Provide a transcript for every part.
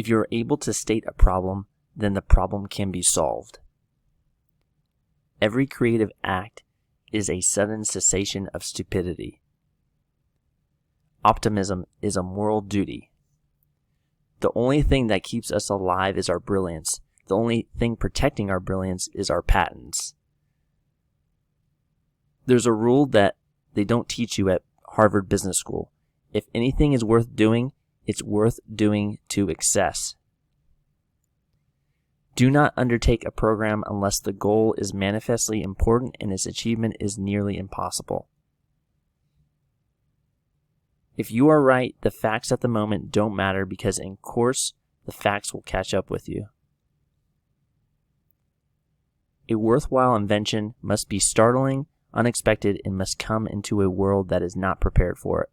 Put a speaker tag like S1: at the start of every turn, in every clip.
S1: If you are able to state a problem, then the problem can be solved. Every creative act is a sudden cessation of stupidity. Optimism is a moral duty. The only thing that keeps us alive is our brilliance. The only thing protecting our brilliance is our patents. There's a rule that they don't teach you at Harvard Business School. If anything is worth doing, it's worth doing to excess. Do not undertake a program unless the goal is manifestly important and its achievement is nearly impossible. If you are right, the facts at the moment don't matter because in course, the facts will catch up with you. A worthwhile invention must be startling, unexpected, and must come into a world that is not prepared for it.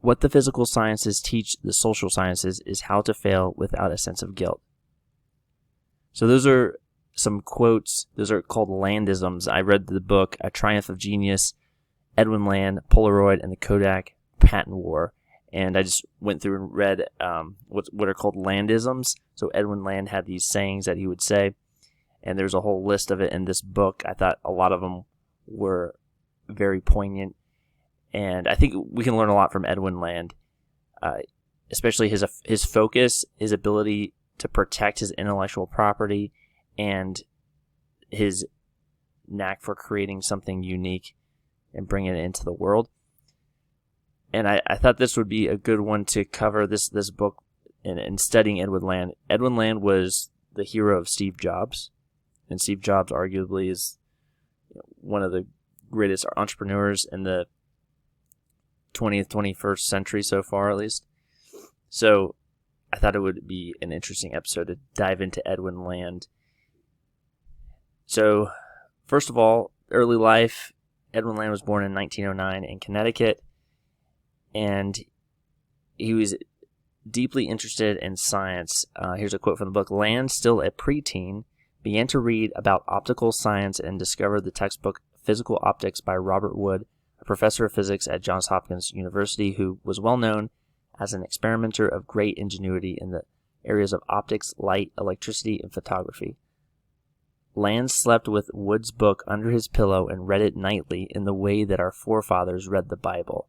S1: What the physical sciences teach the social sciences is how to fail without a sense of guilt. So those are some quotes. Those are called Landisms. I read the book, A Triumph of Genius, Edwin Land, Polaroid, and the Kodak Patent War. And I just went through and read what are called Landisms. So Edwin Land had these sayings that he would say, and there's a whole list of it in this book. I thought a lot of them were very poignant. And I think we can learn a lot from Edwin Land, especially his focus, his ability to protect his intellectual property, and his knack for creating something unique and bringing it into the world. And I thought this would be a good one to cover this book in studying Edwin Land. Edwin Land was the hero of Steve Jobs, and Steve Jobs arguably is one of the greatest entrepreneurs in the 20th, 21st century so far, at least. So I thought it would be an interesting episode to dive into Edwin Land. So first of all, early life, Edwin Land was born in 1909 in Connecticut, and he was deeply interested in science. Here's a quote from the book. Land, still a preteen, began to read about optical science and discovered the textbook Physical Optics by Robert Wood, a professor of physics at Johns Hopkins University who was well known as an experimenter of great ingenuity in the areas of optics, light, electricity, and photography. Land slept with Wood's book under his pillow and read it nightly in the way that our forefathers read the Bible.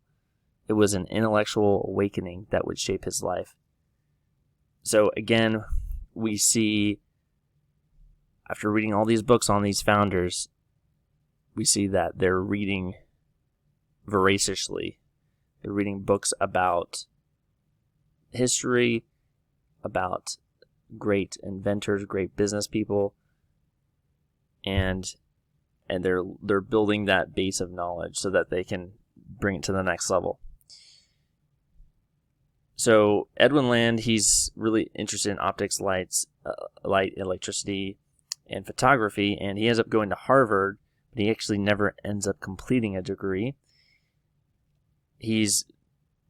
S1: It was an intellectual awakening that would shape his life. So again, we see, after reading all these books on these founders, we see that they're reading voraciously. They're reading books about history, about great inventors, great business people, and they're building that base of knowledge so that they can bring it to the next level. So Edwin Land, he's really interested in optics, light, electricity, and photography, and he ends up going to Harvard, but he actually never ends up completing a degree. He's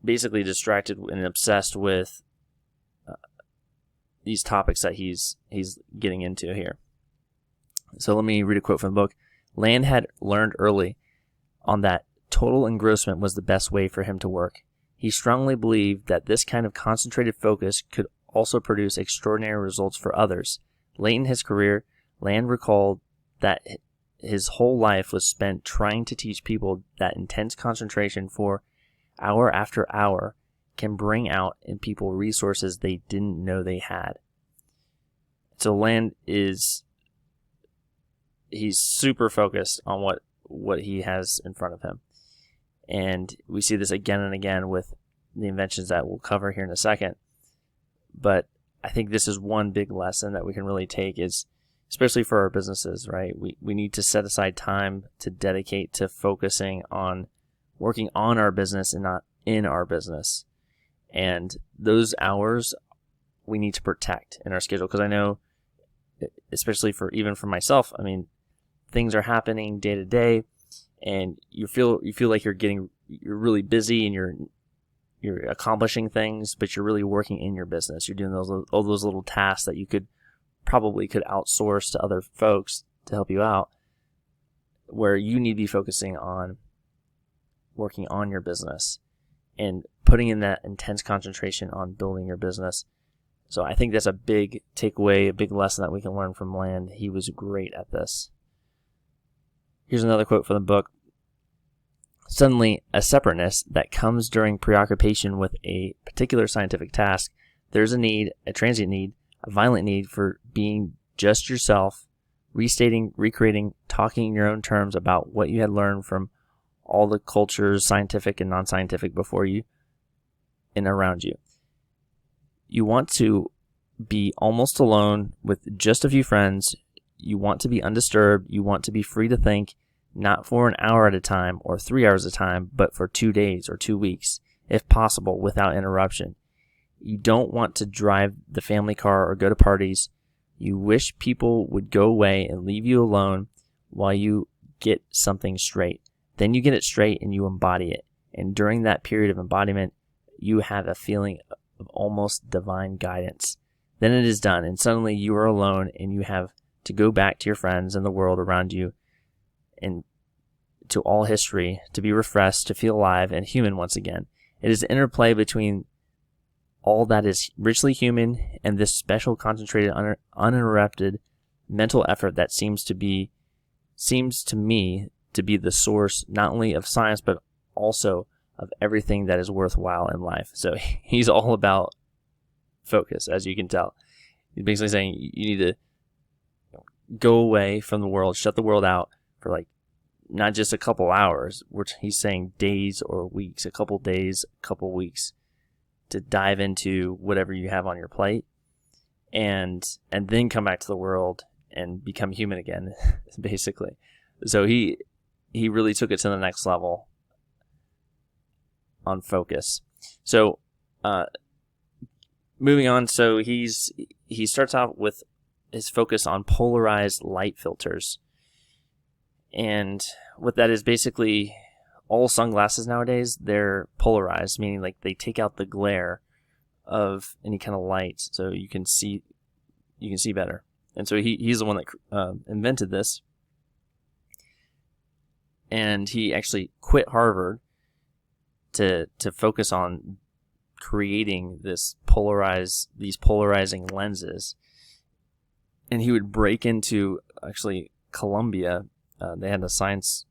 S1: basically distracted and obsessed with these topics that he's getting into here. So let me read a quote from the book. Land had learned early on that total engrossment was the best way for him to work. He strongly believed that this kind of concentrated focus could also produce extraordinary results for others. Late in his career, Land recalled that his whole life was spent trying to teach people that intense concentration for hour after hour can bring out in people resources they didn't know they had. So Land he's super focused on what he has in front of him. And we see this again and again with the inventions that we'll cover here in a second. But I think this is one big lesson that we can really take, is especially for our businesses, right? We need to set aside time to dedicate to focusing on working on our business and not in our business. And those hours we need to protect in our schedule, because I know, especially even for myself, I mean, things are happening day to day, and you feel like you're really busy and you're accomplishing things, but you're really working in your business. You're doing all those little tasks that you could outsource to other folks to help you out, where you need to be focusing on working on your business. and putting in that intense concentration on building your business. So I think that's a big takeaway, a big lesson that we can learn from Land. He was great at this. Here's another quote from the book. Suddenly, a separateness that comes during preoccupation with a particular scientific task. There's a need, a transient need, a violent need for being just yourself, restating, recreating, talking in your own terms about what you had learned from all the cultures, scientific and non-scientific, before you and around you. You want to be almost alone with just a few friends. You want to be undisturbed. You want to be free to think, not for an hour at a time or 3 hours at a time, but for 2 days or 2 weeks, if possible, without interruption. You don't want to drive the family car or go to parties. You wish people would go away and leave you alone while you get something straight. Then you get it straight and you embody it. And during that period of embodiment, you have a feeling of almost divine guidance. Then it is done, and suddenly you are alone, and you have to go back to your friends and the world around you and to all history, to be refreshed, to feel alive and human once again. It is the interplay between all that is richly human and this special, concentrated, uninterrupted mental effort that seems to me to be the source not only of science but also of everything that is worthwhile in life. So he's all about focus, as you can tell. He's basically saying you need to go away from the world, shut the world out for like not just a couple hours. He's saying days or weeks, a couple days, a couple weeks, to dive into whatever you have on your plate, and then come back to the world and become human again, basically. So he really took it to the next level on focus. So moving on, so he starts out with his focus on polarized light filters. And what that is, basically, all sunglasses nowadays, they're polarized, meaning like they take out the glare of any kind of light, so you can see better. And so he's the one that invented this. And he actually quit Harvard to focus on creating these polarizing lenses. And he would break into, actually, Columbia. They had a science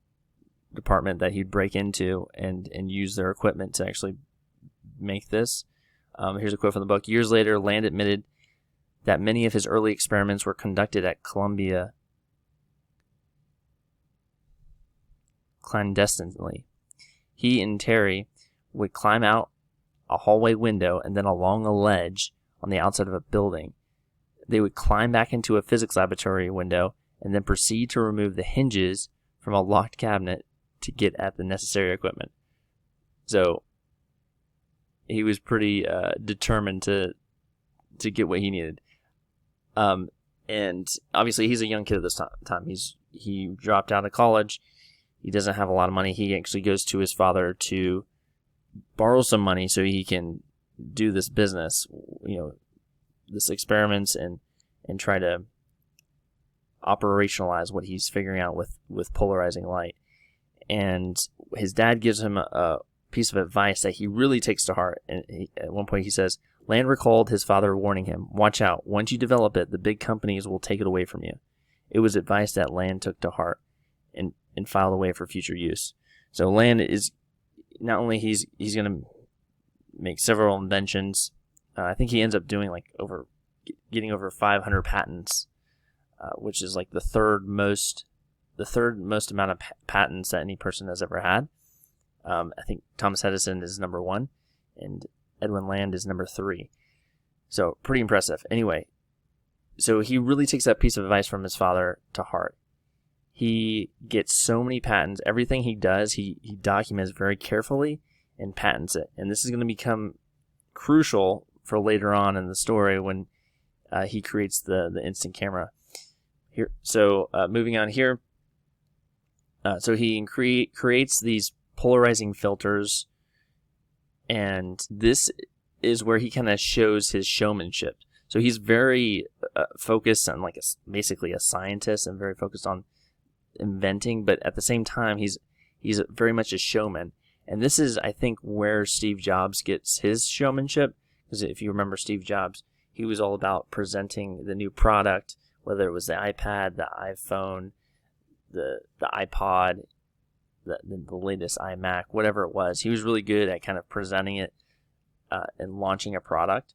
S1: department that he'd break into and use their equipment to actually make this. Here's a quote from the book. Years later, Land admitted that many of his early experiments were conducted at Columbia clandestinely. He and Terry would climb out a hallway window and then along a ledge on the outside of a building. They would climb back into a physics laboratory window and then proceed to remove the hinges from a locked cabinet to get at the necessary equipment. So he was pretty determined to get what he needed. And obviously he's a young kid at this time. He dropped out of college. He doesn't have a lot of money. He actually goes to his father to borrow some money so he can do this business, this experiments and try to operationalize what he's figuring out with polarizing light. And his dad gives him a piece of advice that he really takes to heart. And at one point he says, Land recalled his father warning him, watch out, once you develop it, the big companies will take it away from you. It was advice that Land took to heart and filed away for future use. So Land is, not only he's going to make several inventions, I think he ends up doing getting over 500 patents, which is like the third most amount of patents that any person has ever had. I think Thomas Edison is number 1, and Edwin Land is number 3. So pretty impressive. Anyway, so he really takes that piece of advice from his father to heart. He gets so many patents. Everything he does, he documents very carefully and patents it. And this is going to become crucial for later on in the story when he creates the instant camera. Here, so moving on here. So he creates these polarizing filters, and this is where he kind of shows his showmanship. So he's very focused on basically a scientist and very focused on inventing, but at the same time he's very much a showman. And this is, I think, where Steve Jobs gets his showmanship. Because if you remember Steve Jobs, he was all about presenting the new product, whether it was the iPad, the iPhone, the iPod, the latest iMac, whatever it was. He was really good at kind of presenting it and launching a product.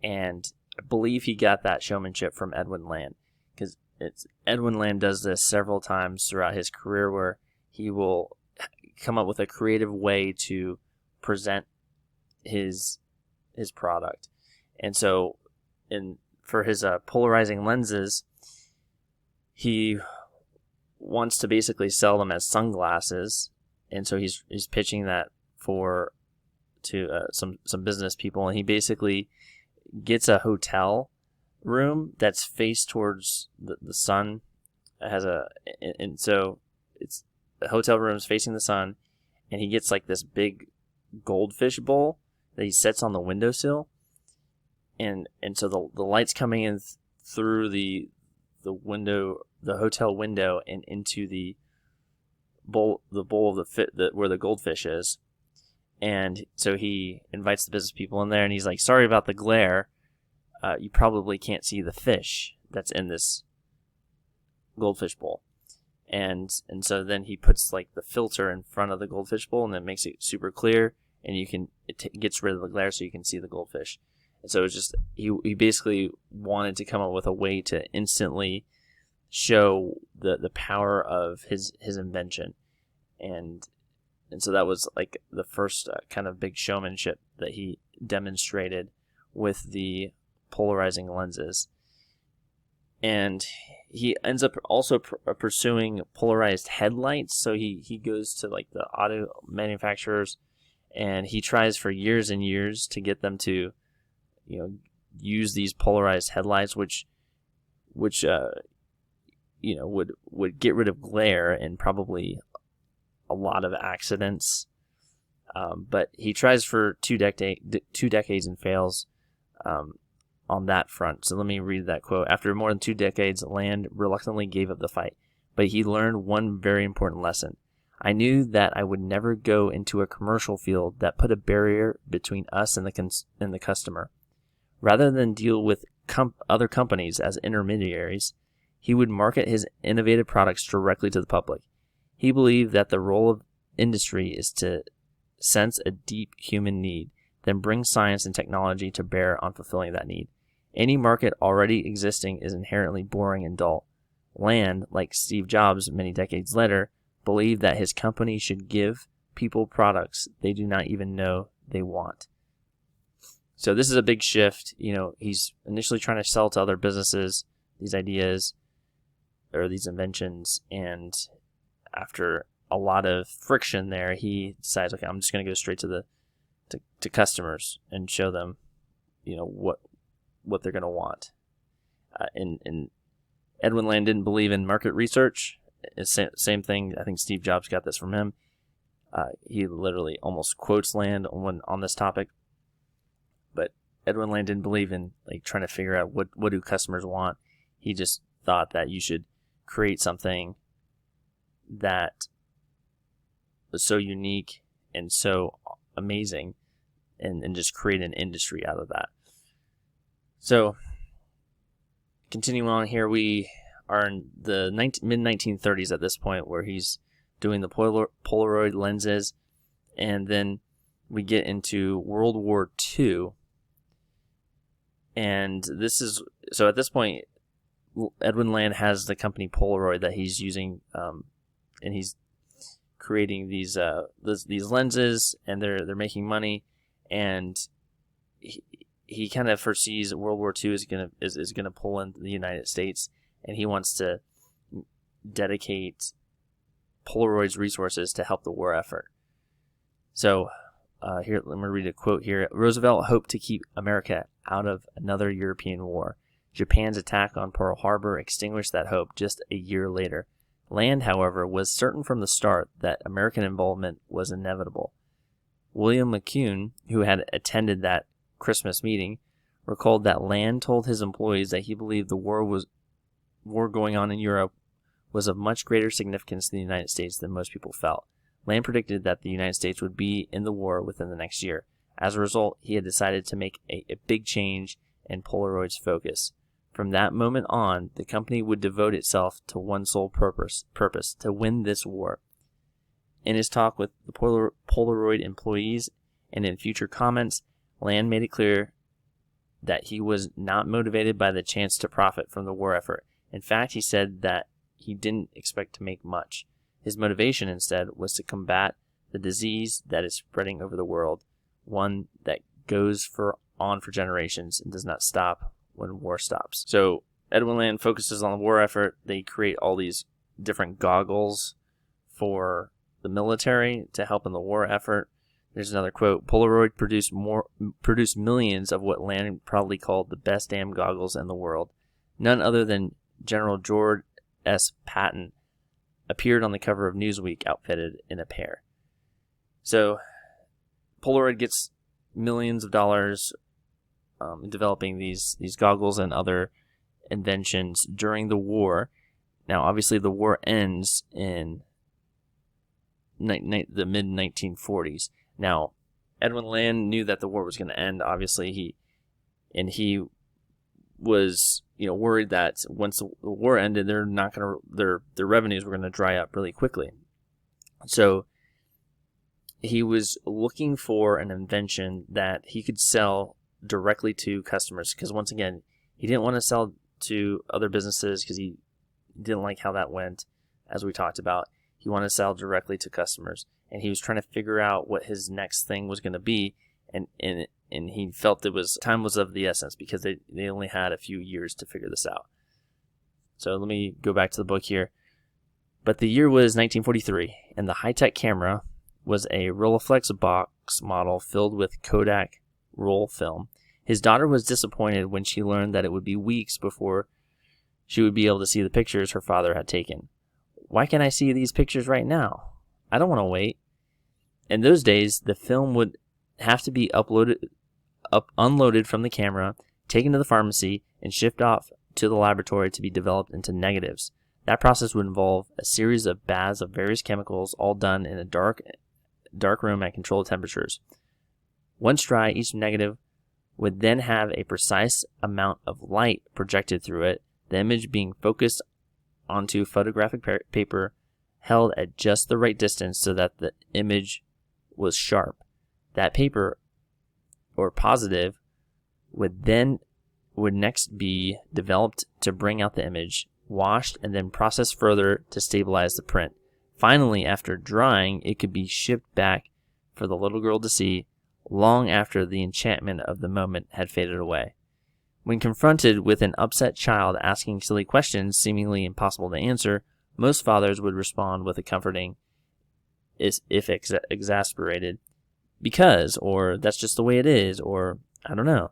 S1: And I believe he got that showmanship from Edwin Land. Because Edwin Land does this several times throughout his career, where he will come up with a creative way to present his product. And so for his polarizing lenses, he wants to basically sell them as sunglasses, and so he's pitching that to some business people, and he basically gets a hotel room that's faced towards the sun. And so it's the hotel room's facing the sun, and he gets like this big goldfish bowl that he sets on the windowsill, and so the light's coming in through the window, the hotel window, and into the bowl of where the goldfish is. And so he invites the business people in there, and he's like, "Sorry about the glare. You probably can't see the fish that's in this goldfish bowl." And so then he puts like the filter in front of the goldfish bowl, and that makes it super clear, and it gets rid of the glare so you can see the goldfish. And so it's just he basically wanted to come up with a way to instantly show the power of his invention, and so that was like the first kind of big showmanship that he demonstrated with the polarizing lenses. And he ends up also pursuing polarized headlights. So he goes to like the auto manufacturers, and he tries for years and years to get them to, use these polarized headlights, which would get rid of glare and probably a lot of accidents. But he tries for 2 decades and fails on that front. So let me read that quote. "After more than 2 decades, Land reluctantly gave up the fight, but he learned one very important lesson. I knew that I would never go into a commercial field that put a barrier between us and the customer. Rather than deal with other companies as intermediaries, he would market his innovative products directly to the public. He believed that the role of industry is to sense a deep human need, then bring science and technology to bear on fulfilling that need. Any market already existing is inherently boring and dull. Land, like Steve Jobs many decades later, believed that his company should give people products they do not even know they want." So this is a big shift. He's initially trying to sell to other businesses these ideas or these inventions, and after a lot of friction there, he decides, okay, I'm just going to go straight to customers and show them, what they're going to want. And Edwin Land didn't believe in market research. Same thing. I think Steve Jobs got this from him. He literally almost quotes Land on this topic. But Edwin Land didn't believe in like trying to figure out what do customers want. He just thought that you should create something that was so unique and so amazing, and just create an industry out of that. So, continuing on here, we are in the mid-1930s at this point, where he's doing the Polaroid lenses, and then we get into World War II. And so at this point, Edwin Land has the company Polaroid that he's using, and he's creating these lenses, and they're making money, and he kind of foresees World War II is gonna pull in the United States, and he wants to dedicate Polaroid's resources to help the war effort. So here, let me read a quote here. "Roosevelt hoped to keep America out of another European war. Japan's attack on Pearl Harbor extinguished that hope just a year later. Land, however, was certain from the start that American involvement was inevitable. William McCune, who had attended that Christmas meeting, recalled that Land told his employees that he believed the war going on in Europe was of much greater significance to the United States than most people felt. Land predicted that the United States would be in the war within the next year. As a result, he had decided to make a big change in Polaroid's focus. From that moment on, the company would devote itself to one sole purpose, to win this war. In his talk with the Polaroid employees and in future comments, Land made it clear that he was not motivated by the chance to profit from the war effort. In fact, he said that he didn't expect to make much. His motivation instead was to combat the disease that is spreading over the world, one that goes on for generations and does not stop when war stops. So Edwin Land focuses on the war effort. They create all these different goggles for the military to help in the war effort. There's another quote: Polaroid produced millions of what Land probably called the best damn goggles in the world. None other than General George S. Patton appeared on the cover of Newsweek outfitted in a pair. So Polaroid gets millions of dollars developing these goggles and other inventions during the war. Now, obviously, the war ends in the mid-1940s. Now, Edwin Land knew that the war was going to end. Obviously, he was worried that once the war ended, their revenues were going to dry up really quickly. So he was looking for an invention that he could sell directly to customers, because once again, he didn't want to sell to other businesses because he didn't like how that went, as we talked about. He wanted to sell directly to customers, and he was trying to figure out what his next thing was going to be, and he felt time was of the essence because they only had a few years to figure this out. So let me go back to the book here. But the year was 1943, and the high-tech camera was a Rolleiflex box model filled with Kodak roll film. His daughter was disappointed when she learned that it would be weeks before she would be able to see the pictures her father had taken. Why can't I see these pictures right now? I don't want to wait. In those days, the film would have to be unloaded from the camera, taken to the pharmacy, and shipped off to the laboratory to be developed into negatives. That process would involve a series of baths of various chemicals, all done in a dark room at controlled temperatures. Once dry, each negative would then have a precise amount of light projected through it, the image being focused onto photographic paper held at just the right distance so that the image was sharp. That paper, or positive, would next be developed to bring out the image, washed, and then processed further to stabilize the print. Finally, after drying, it could be shipped back for the little girl to see long after the enchantment of the moment had faded away. When confronted with an upset child asking silly questions seemingly impossible to answer, most fathers would respond with a comforting, if exasperated, because, or that's just the way it is, or I don't know.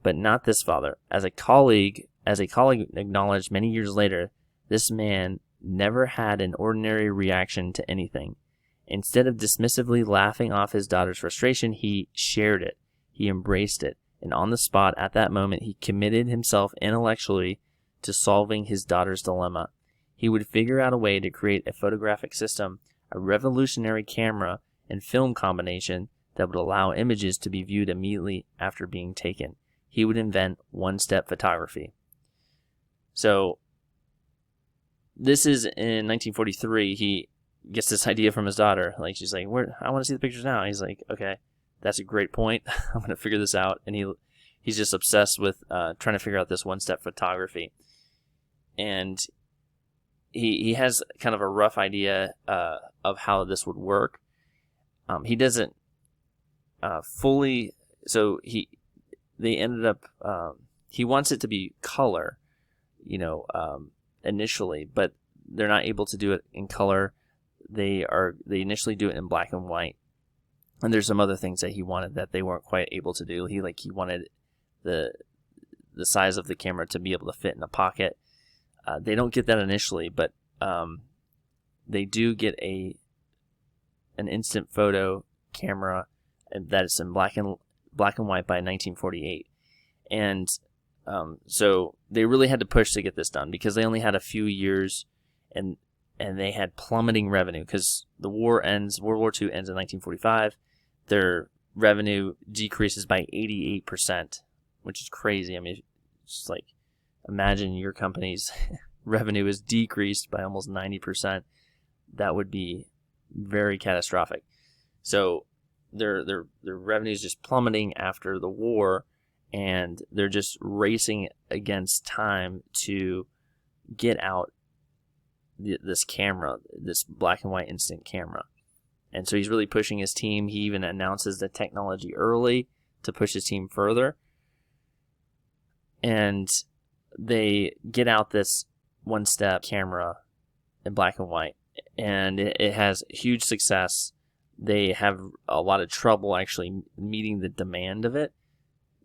S1: But not this father. As a colleague acknowledged many years later, this man never had an ordinary reaction to anything. Instead of dismissively laughing off his daughter's frustration, he shared it. He embraced it. And on the spot, at that moment, he committed himself intellectually to solving his daughter's dilemma. He would figure out a way to create a photographic system, a revolutionary camera and film combination that would allow images to be viewed immediately after being taken. He would invent one-step photography. So, this is in 1943. He gets this idea from his daughter. Like, she's like, I want to see the pictures now. He's like, okay, that's a great point. I'm going to figure this out. And he's just obsessed with trying to figure out this one-step photography. And he has kind of a rough idea of how this would work. He doesn't fully, so they ended up, he wants it to be color, initially, but they're not able to do it in color. They initially do it in black and white. And there's some other things that he wanted that they weren't quite able to do. He wanted the size of the camera to be able to fit in a pocket. They don't get that initially, but they do get an instant photo camera that is in black and white by 1948. And so they really had to push to get this done because they only had a few years, and and they had plummeting revenue because the war ends. World War II ends in 1945. Their revenue decreases by 88%, which is crazy. I mean, it's like, imagine your company's revenue is decreased by almost 90%. That would be very catastrophic. So their revenue is just plummeting after the war, and they're just racing against time to get out this camera, this black and white instant camera. And so he's really pushing his team. He even announces the technology early to push his team further. And they get out this one-step camera in black and white, and it has huge success. They have a lot of trouble actually meeting the demand of it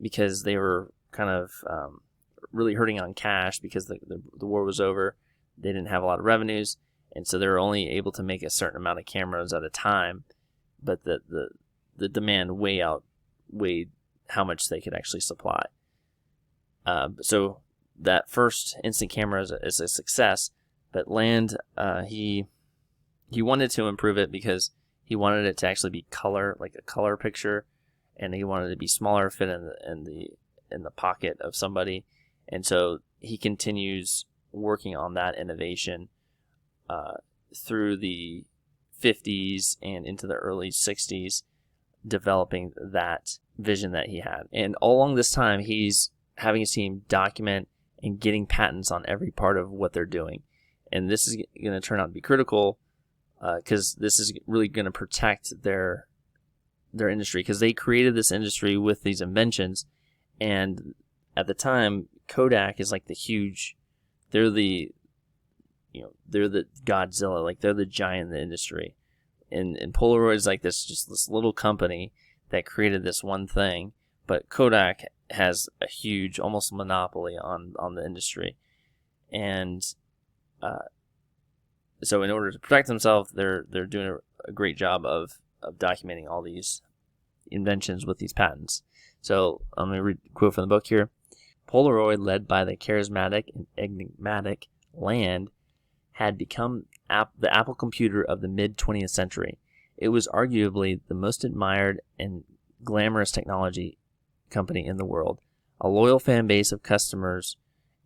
S1: because they were kind of really hurting on cash because the war was over. They didn't have a lot of revenues, and so they were only able to make a certain amount of cameras at a time, but the demand way outweighed how much they could actually supply. So that first instant camera is a success, but Land, he wanted to improve it because he wanted it to actually be color, like a color picture, and he wanted it to be smaller, fit in the pocket of somebody, and so he continues working on that innovation through the 50s and into the early 60s, developing that vision that he had. And all along this time, he's having his team document and getting patents on every part of what they're doing. And this is going to turn out to be critical because this is really going to protect their industry, because they created this industry with these inventions. And at the time, Kodak is like they're the Godzilla, like they're the giant in the industry. And Polaroid is like this little company that created this one thing, but Kodak has a huge, almost monopoly on the industry. And so in order to protect themselves, they're doing a great job of documenting all these inventions with these patents. So I'm going to read a quote from the book here. Polaroid, led by the charismatic and enigmatic Land, had become the Apple computer of the mid-20th century. It was arguably the most admired and glamorous technology company in the world. A loyal fan base of customers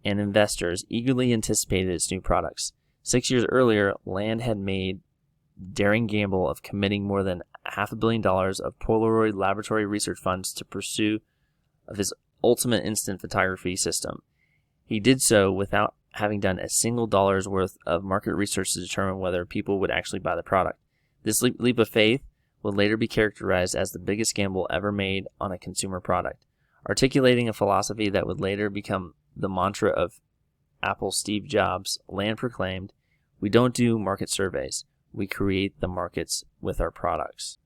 S1: and investors eagerly anticipated its new products. 6 years earlier, Land had made the daring gamble of committing more than $500 million of Polaroid laboratory research funds to pursue of his ultimate instant photography system. He did so without having done a single dollar's worth of market research to determine whether people would actually buy the product. This leap of faith would later be characterized as the biggest gamble ever made on a consumer product, articulating a philosophy that would later become the mantra of Apple's Steve Jobs. Land proclaimed, "We don't do market surveys. We create the markets with our products."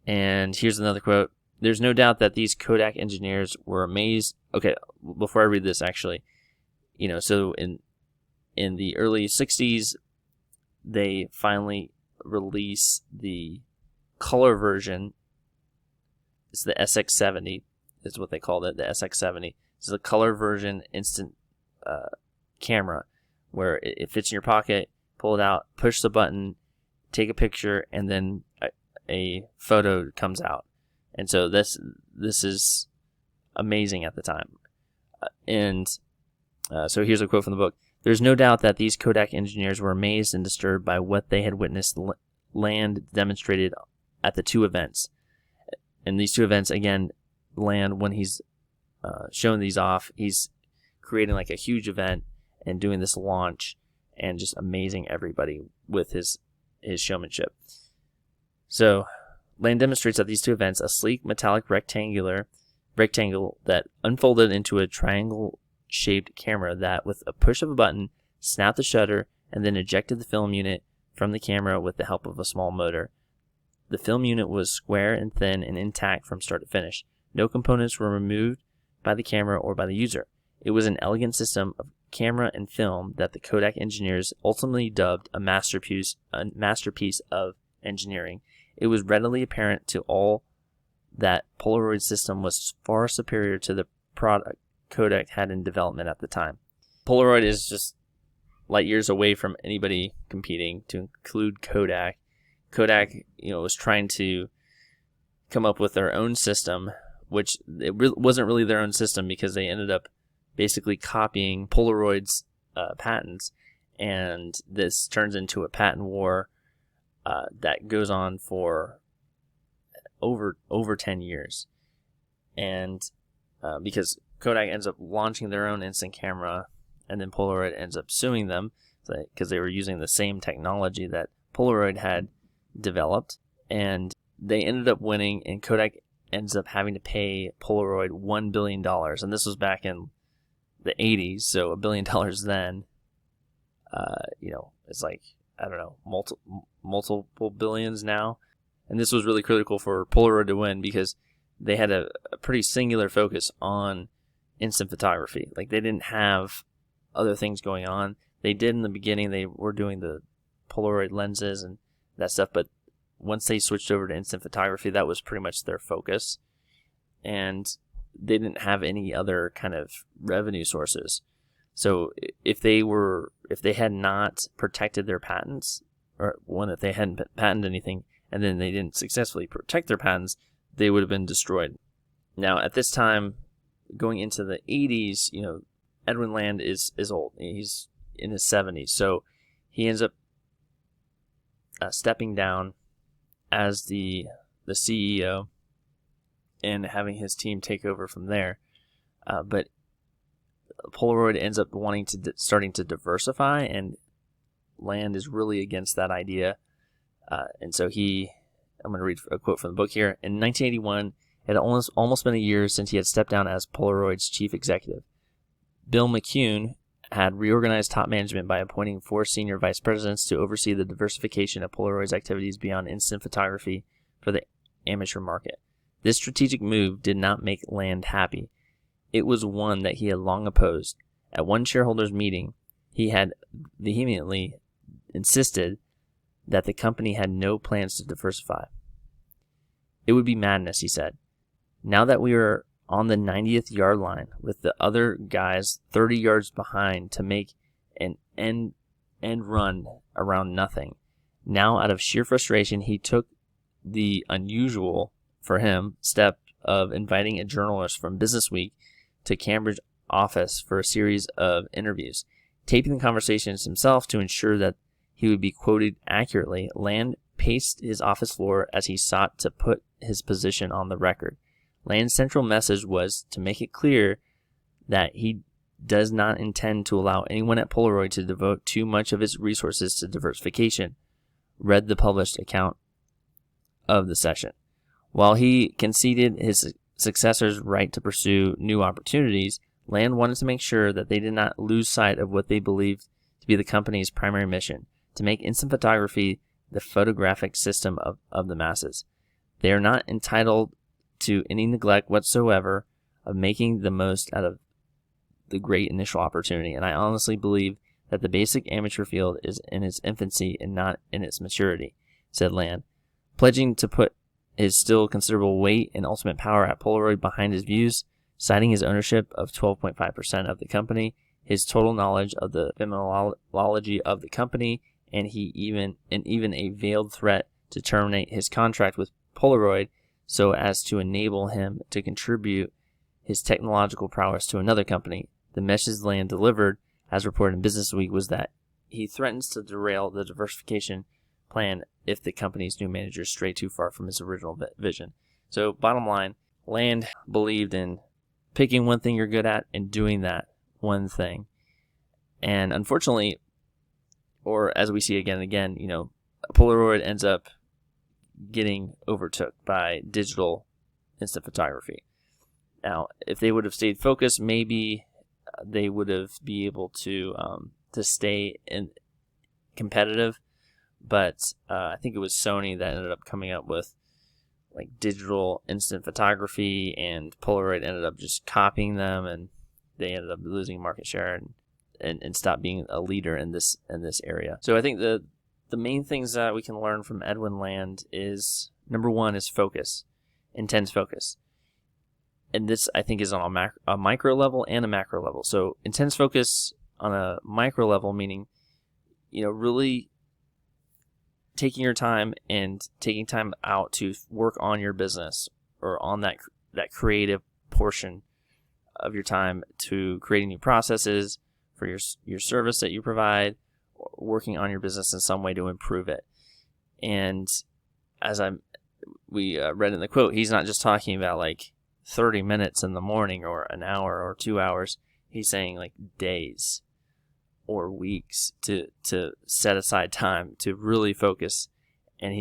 S1: And here's another quote. There's no doubt that these Kodak engineers were amazed. Okay, before I read this, actually, so in the early 60s, they finally release the color version. It's the SX70, is what they called it, the SX70. It's the color version instant camera, where it fits in your pocket, pull it out, push the button, take a picture, and then a photo comes out. And so this is amazing at the time. So here's a quote from the book. There's no doubt that these Kodak engineers were amazed and disturbed by what they had witnessed Land demonstrated at the two events. And these two events, again, Land, when he's showing these off, he's creating like a huge event and doing this launch and just amazing everybody with his showmanship. So Land demonstrates at these two events a sleek metallic rectangle that unfolded into a triangle-shaped camera that, with a push of a button, snapped the shutter and then ejected the film unit from the camera with the help of a small motor. The film unit was square and thin and intact from start to finish. No components were removed by the camera or by the user. It was an elegant system of camera and film that the Kodak engineers ultimately dubbed a masterpiece of engineering. It was readily apparent to all that Polaroid's system was far superior to the product Kodak had in development at the time. Polaroid is just light years away from anybody competing, to include Kodak. Kodak, was trying to come up with their own system, which wasn't really their own system because they ended up basically copying Polaroid's patents, and this turns into a patent war that goes on for over 10 years. And because Kodak ends up launching their own instant camera, and then Polaroid ends up suing them because they were using the same technology that Polaroid had developed, and they ended up winning, and Kodak ends up having to pay Polaroid $1 billion, and this was back in the 80s, so $1 billion then, it's like, I don't know, multiple billions now. And this was really critical for Polaroid to win because they had a pretty singular focus on instant photography. Like, they didn't have other things going on. They did in the beginning. They were doing the Polaroid lenses and that stuff, but once they switched over to instant photography, that was pretty much their focus. And they didn't have any other kind of revenue sources. So if they had not protected their patents, or one that they hadn't patented anything, and then they didn't successfully protect their patents, they would have been destroyed. Now, at this time, going into the 80s, Edwin Land is old. He's in his 70s, so he ends up stepping down as the CEO and having his team take over from there. But Polaroid ends up starting to diversify, and Land is really against that idea. And so I'm going to read a quote from the book here. In 1981, it had almost been a year since he had stepped down as Polaroid's chief executive. Bill McCune had reorganized top management by appointing 4 senior vice presidents to oversee the diversification of Polaroid's activities beyond instant photography for the amateur market. This strategic move did not make Land happy. It was one that he had long opposed. At one shareholders' meeting, he had vehemently insisted that the company had no plans to diversify. It would be madness, he said. Now that we are on the 90th yard line with the other guys 30 yards behind to make an end run around nothing. Now, out of sheer frustration, he took the unusual, for him, step of inviting a journalist from Businessweek to Cambridge office for a series of interviews. Taping the conversations himself to ensure that he would be quoted accurately, Land paced his office floor as he sought to put his position on the record. Land's central message was to make it clear that he does not intend to allow anyone at Polaroid to devote too much of his resources to diversification. Read the published account of the session. While he conceded his successors' right to pursue new opportunities, Land wanted to make sure that they did not lose sight of what they believed to be the company's primary mission, to make instant photography the photographic system of the masses. They are not entitled to any neglect whatsoever of making the most out of the great initial opportunity, and I honestly believe that the basic amateur field is in its infancy and not in its maturity, said Land, pledging to put his still considerable weight and ultimate power at Polaroid behind his views, citing his ownership of 12.5% of the company, his total knowledge of the phenomenology of the company, and even a veiled threat to terminate his contract with Polaroid so as to enable him to contribute his technological prowess to another company. The message Land delivered, as reported in Businessweek, was that he threatens to derail the diversification plan if the company's new managers stray too far from his original vision. So, bottom line, Land believed in picking one thing you're good at and doing that one thing. And unfortunately, or as we see again and again, Polaroid ends up getting overtook by digital instant photography. Now, if they would have stayed focused, maybe they would have been able to stay competitive. But I think it was Sony that ended up coming up with like digital instant photography, and Polaroid ended up just copying them, and they ended up losing market share and stopped being a leader in this area. So I think the main things that we can learn from Edwin Land is, number one, is focus, intense focus. And this, I think, is on a micro level and a macro level. So intense focus on a micro level, meaning really taking your time and taking time out to work on your business or on that creative portion of your time, to creating new processes for your service that you provide, or working on your business in some way to improve it. And as we read in the quote, he's not just talking about like 30 minutes in the morning or an hour or 2 hours. He's saying like days or weeks to set aside time to really focus. And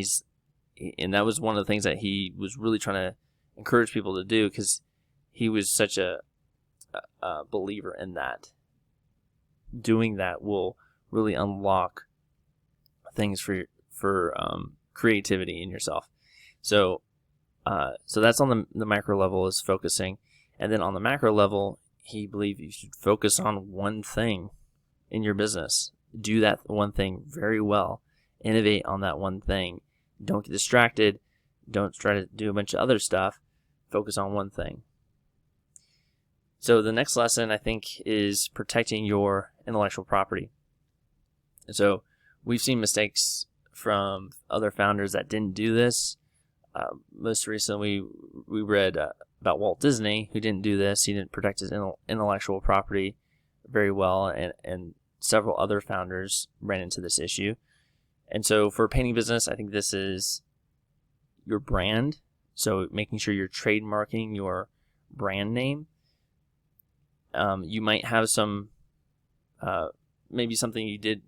S1: that was one of the things that he was really trying to encourage people to do, because he was such a believer in that. Doing that will really unlock things for creativity in yourself. So that's on the micro level, is focusing. And then on the macro level, he believed you should focus on one thing in your business. Do that one thing very well. Innovate on that one thing. Don't get distracted. Don't try to do a bunch of other stuff. Focus on one thing. So the next lesson, I think, is protecting your intellectual property. And so we've seen mistakes from other founders that didn't do this. Most recently, we read about Walt Disney, who didn't do this. He didn't protect his intellectual property very well, and several other founders ran into this issue. And so for a painting business, I think this is your brand. So making sure you're trademarking your brand name. You might have some, maybe something you did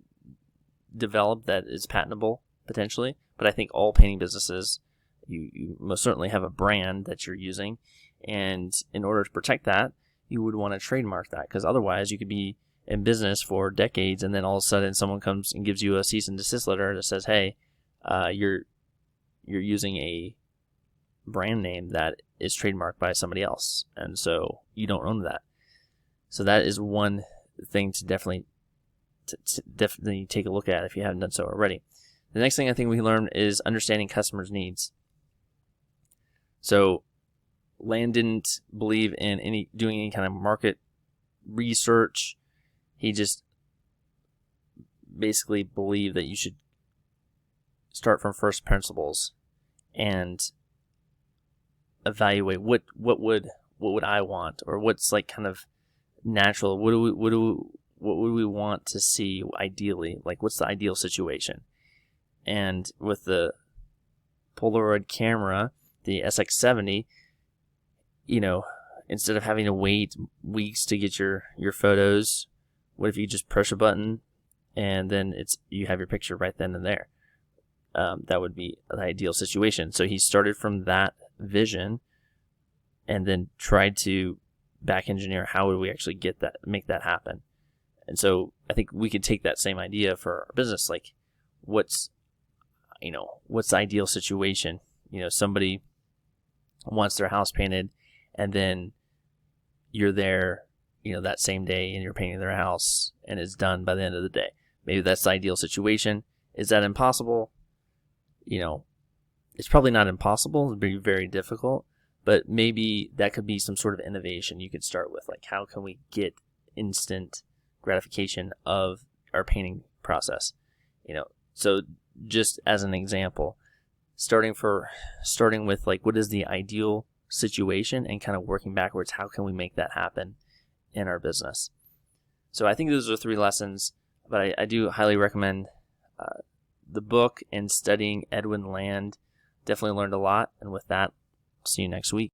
S1: develop that is patentable, potentially. But I think all painting businesses, you most certainly have a brand that you're using. And in order to protect that, you would want to trademark that, because otherwise you could be in business for decades, and then all of a sudden someone comes and gives you a cease and desist letter that says, hey, you're using a brand name that is trademarked by somebody else, and so you don't own that. So that is one thing to definitely take a look at if you haven't done so already. The next thing I think we learned is understanding customers' needs. So Land didn't believe in doing any kind of market research. He just basically believed that you should start from first principles and evaluate what would I want, or what's like kind of natural. What would we want to see ideally? Like, what's the ideal situation? And with the Polaroid camera, the SX70, instead of having to wait weeks to get your photos, what if you just push a button and then you have your picture right then and there? That would be the ideal situation. So he started from that vision and then tried to back engineer how would we actually make that happen. And so I think we could take that same idea for our business. Like, what's the ideal situation? Somebody wants their house painted, and then you're there, that same day, and you're painting their house, and it's done by the end of the day. Maybe that's the ideal situation. Is that impossible? It's probably not impossible. It'd be very difficult, but maybe that could be some sort of innovation you could start with. Like, how can we get instant gratification of our painting process? So just as an example, starting with like, what is the ideal situation, and kind of working backwards, how can we make that happen in our business? So I think those are 3 lessons, but I do highly recommend the book and studying Edwin Land. Definitely learned a lot, and with that, see you next week.